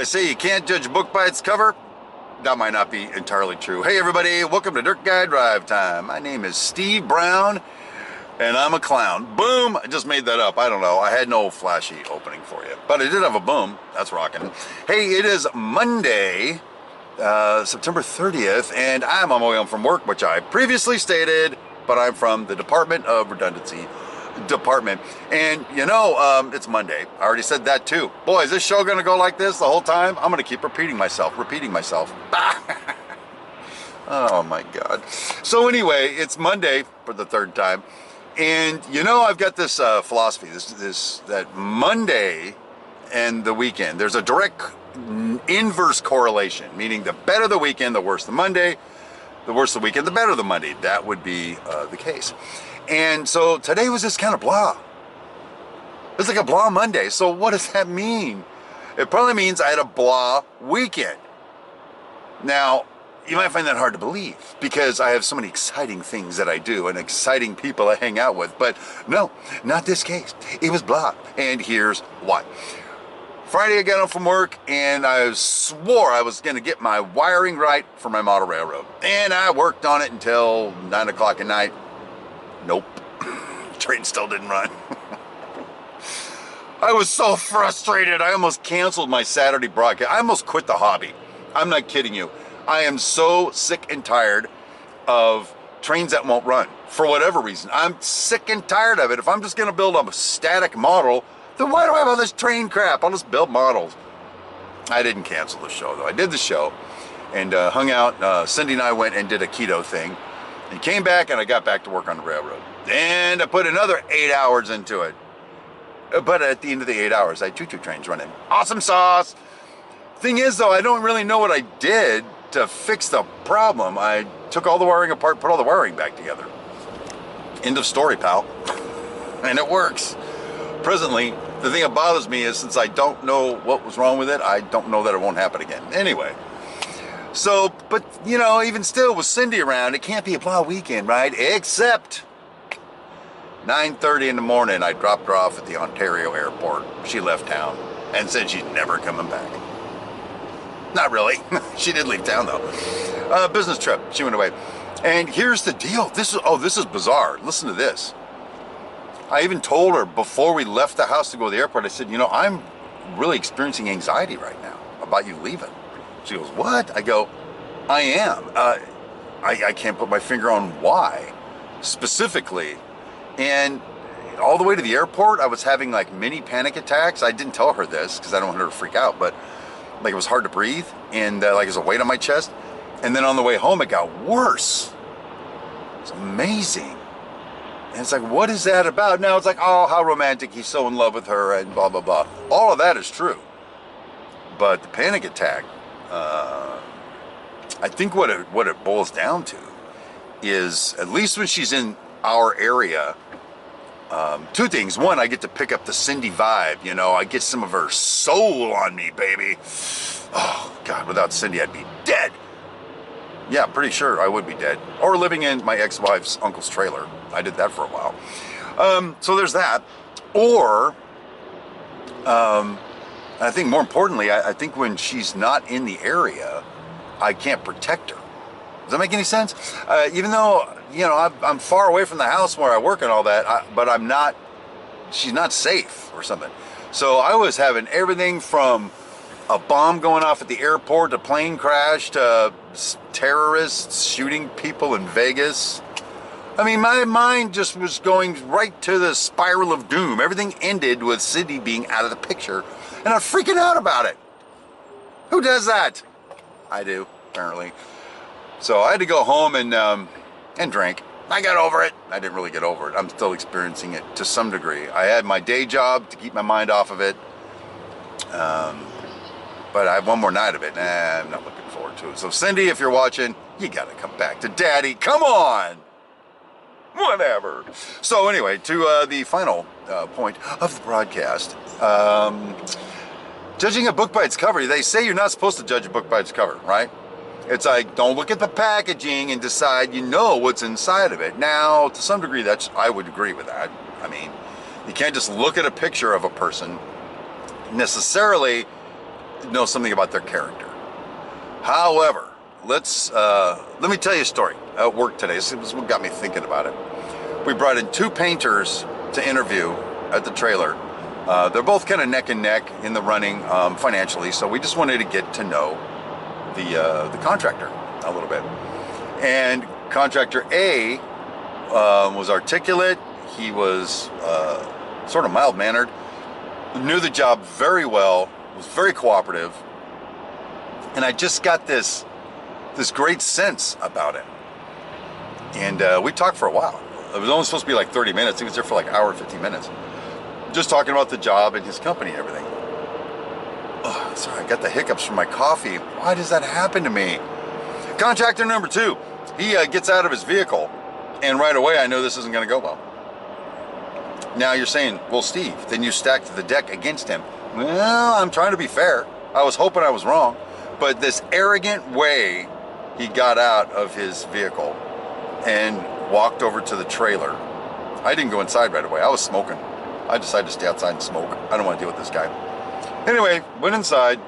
They say you can't judge a book by its cover. That might not be entirely true. Hey everybody, welcome to Dirt Guy Drive Time. My name is Steve Brown, and I'm a clown. Boom! I just made that up. I don't know. I had no flashy opening for you. But I did have a boom. That's rocking. Hey, it is Monday, September 30th, and I'm on my way home from work, which I previously stated, but I'm from the Department of Redundancy Department. And you know, it's Monday. I already said that too. Boy, is this show gonna go like this the whole time? I'm gonna keep repeating myself. Oh my God. So anyway, it's Monday for the third time. And you know, I've got this philosophy, that Monday and the weekend, there's a direct inverse correlation, meaning the better the weekend, the worse the Monday, the worse the weekend, the better the Monday. That would be the case. And so today was just kind of blah. It's like a blah Monday. So what does that mean? It probably means I had a blah weekend. Now, you might find that hard to believe because I have so many exciting things that I do and exciting people I hang out with. But no, not this case. It was blah. And here's why. Friday I got home from work and I swore I was going to get my wiring right for my model railroad. And I worked on it until 9 o'clock at night. Nope. Train still didn't run. I was so frustrated. I almost canceled my Saturday broadcast. I almost quit the hobby. I'm not kidding you. I am so sick and tired of trains that won't run for whatever reason. I'm sick and tired of it. If I'm just going to build a static model, then why do I have all this train crap? I'll just build models. I didn't cancel the show though. I did the show and hung out. Cindy and I went and did a keto thing. And came back and I got back to work on the railroad. And I put another 8 hours into it. But at the end of the 8 hours, I had choo-choo trains running. Awesome sauce! Thing is though, I don't really know what I did to fix the problem. I took all the wiring apart, put all the wiring back together. End of story, pal. And it works. Presently, the thing that bothers me is since I don't know what was wrong with it, I don't know that it won't happen again. Anyway. So, but, you know, even still, with Cindy around, it can't be a blah weekend, right? Except 9:30 in the morning, I dropped her off at the Ontario airport. She left town and said she's never coming back. Not really. She did leave town, though. Business trip. She went away. And here's the deal. This is bizarre. Listen to this. I even told her before we left the house to go to the airport, I said, you know, I'm really experiencing anxiety right now about you leaving. She goes, what? I go, I am. I can't put my finger on why specifically. And all the way to the airport, I was having like mini panic attacks. I didn't tell her this because I don't want her to freak out, but like it was hard to breathe and like there's a weight on my chest. And then on the way home, it got worse. It's amazing. And it's like, what is that about? Now it's like, oh, how romantic. He's so in love with her and blah, blah, blah. All of that is true. But the panic attack, I think what it boils down to is, at least when she's in our area, two things. One, I get to pick up the Cindy vibe, you know, I get some of her soul on me, baby. Oh, God, without Cindy, I'd be dead. Yeah, pretty sure I would be dead. Or living in my ex-wife's uncle's trailer. I did that for a while. So there's that. Or, I think more importantly, I think when she's not in the area, I can't protect her. Does that make any sense? Even though, you know, I'm far away from the house where I work and all that, but I'm not, she's not safe or something. So I was having everything from a bomb going off at the airport, to plane crash, to terrorists shooting people in Vegas. I mean, my mind just was going right to the spiral of doom. Everything ended with Cindy being out of the picture, and I'm freaking out about it. Who does that? I do, apparently. So I had to go home and drink. I got over it. I didn't really get over it. I'm still experiencing it to some degree. I had my day job to keep my mind off of it. But I have one more night of it. Nah, I'm not looking forward to it. So Cindy, if you're watching, you gotta come back to Daddy. Come on! Whatever. So anyway, to the final point of the broadcast. Judging a book by its cover, they say you're not supposed to judge a book by its cover, right? It's like, don't look at the packaging and decide you know what's inside of it. Now, to some degree, I would agree with that. I mean, you can't just look at a picture of a person necessarily know something about their character. However, let me tell you a story at work today. This is what got me thinking about it. We brought in 2 painters to interview at the trailer. They're both kind of neck and neck in the running financially, so we just wanted to get to know the contractor a little bit. And contractor A was articulate. He was sort of mild-mannered, knew the job very well, was very cooperative, and I just got this great sense about him. And we talked for a while. It was only supposed to be like 30 minutes. He was there for like an hour and 15 minutes. Just talking about the job and his company and everything. Oh, sorry, I got the hiccups from my coffee. Why does that happen to me? Contractor number 2, he gets out of his vehicle, and right away I know this isn't going to go well. Now you're saying, well, Steve, then you stacked the deck against him. Well, I'm trying to be fair. I was hoping I was wrong. But this arrogant way he got out of his vehicle and walked over to the trailer. I didn't go inside right away. I was smoking. I decided to stay outside and smoke. I don't want to deal with this guy. Anyway, went inside,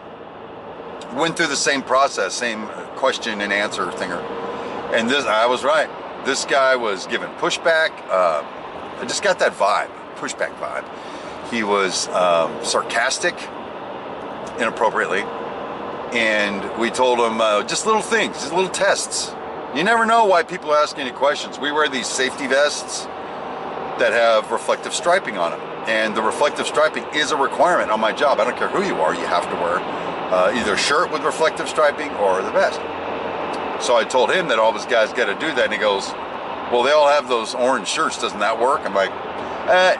went through the same process, same question and answer thinger. And I was right. This guy was giving pushback. I just got that vibe, pushback vibe. He was sarcastic, inappropriately. And we told him just little things, just little tests. You never know why people ask any questions. We wear these safety vests that have reflective striping on them. And the reflective striping is a requirement on my job. I don't care who you are, you have to wear either a shirt with reflective striping or the vest. So I told him that all of his guys got to do that. And he goes, well, they all have those orange shirts. Doesn't that work? I'm like,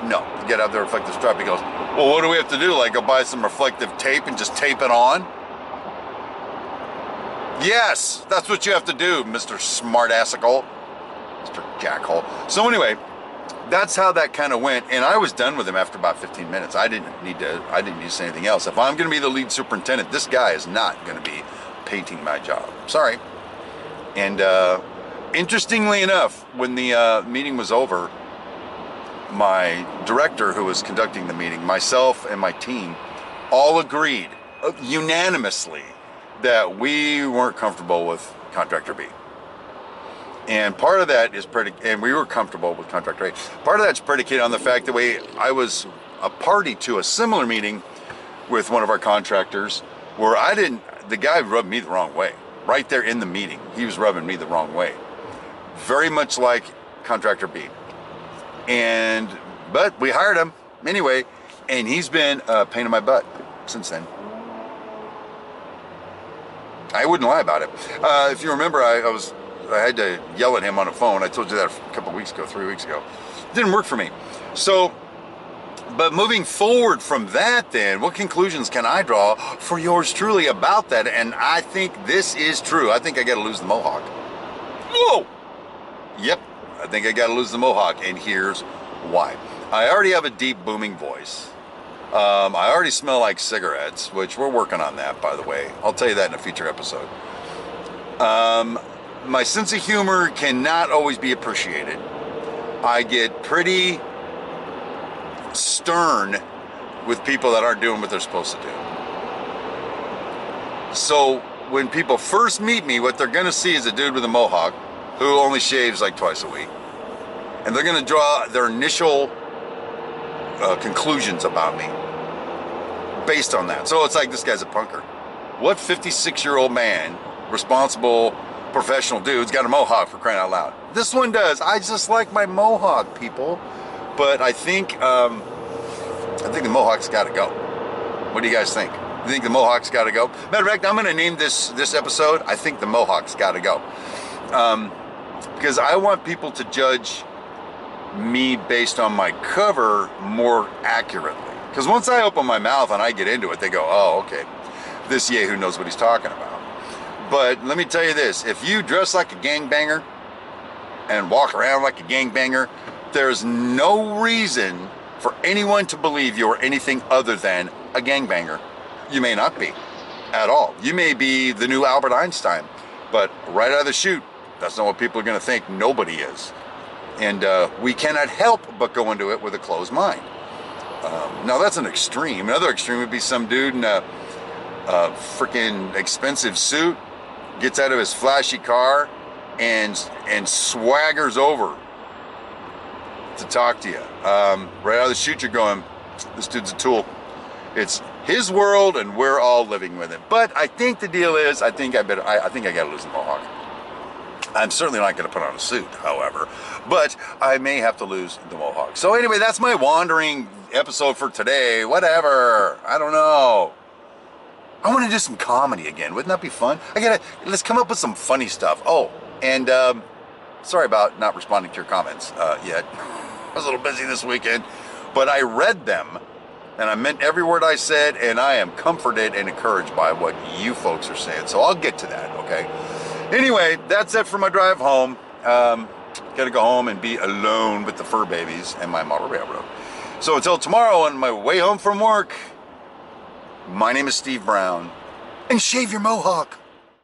no, you got to have the reflective stripe. He goes, well, what do we have to do? Like go buy some reflective tape and just tape it on? Yes, that's what you have to do, Mr. Smartassicle, Mr. Jackhole. So anyway, that's how that kind of went, and I was done with him after about 15 minutes. I didn't need to say anything else. If I'm going to be the lead superintendent, this guy is not going to be painting my job. Sorry. And interestingly enough, when the meeting was over, my director who was conducting the meeting, myself and my team, all agreed unanimously that we weren't comfortable with contractor B. And part of that is and we were comfortable with contractor A. Part of that's predicated on the fact that I was a party to a similar meeting with one of our contractors where the guy rubbed me the wrong way. Right there in the meeting, he was rubbing me the wrong way. Very much like contractor B. But we hired him anyway, and he's been a pain in my butt since then. I wouldn't lie about it. If you remember, I had to yell at him on the phone. I told you that a couple weeks ago, 3 weeks ago. It didn't work for me. So, but moving forward from that then, what conclusions can I draw for yours truly about that? And I think this is true. I think I got to lose the Mohawk. Whoa! Yep, I think I got to lose the Mohawk, and here's why. I already have a deep booming voice. I already smell like cigarettes, which we're working on that, by the way. I'll tell you that in a future episode. My sense of humor cannot always be appreciated. I get pretty stern with people that aren't doing what they're supposed to do. So when people first meet me, what they're going to see is a dude with a Mohawk who only shaves like twice a week. And they're going to draw their initial conclusions about me based on that. So it's like, this guy's a punker. What 56-year-old man, responsible, professional dude's got a Mohawk, for crying out loud? This one does. I just like my Mohawk, people. But I think the Mohawk's got to go. What do you guys think? You think the Mohawk's got to go? Matter of fact, I'm going to name this episode, I think the Mohawk's got to go. Because I want people to judge me based on my cover more accurately. Because once I open my mouth and I get into it, they go, oh, okay, this yahoo knows what he's talking about. But let me tell you this, if you dress like a gangbanger and walk around like a gangbanger, there's no reason for anyone to believe you're anything other than a gangbanger. You may not be at all. You may be the new Albert Einstein, but right out of the chute, that's not what people are going to think. Nobody is. And we cannot help but go into it with a closed mind. Now that's an extreme. Another extreme would be some dude in a freaking expensive suit, gets out of his flashy car, and swaggers over to talk to you. Right out of the chute, you're going, this dude's a tool. It's his world, and we're all living with it. But I think the deal is, I think I gotta lose the Mohawk. I'm certainly not going to put on a suit, however, but I may have to lose the Mohawk. So anyway, that's my wandering episode for today. Whatever. I don't know. I want to do some comedy again. Wouldn't that be fun? Let's come up with some funny stuff. Oh, and sorry about not responding to your comments yet. I was a little busy this weekend, but I read them, and I meant every word I said, and I am comforted and encouraged by what you folks are saying. So I'll get to that, okay? Anyway, that's it for my drive home. Gotta go home and be alone with the fur babies and my model railroad. So until tomorrow on my way home from work, my name is Steve Brown, and shave your Mohawk.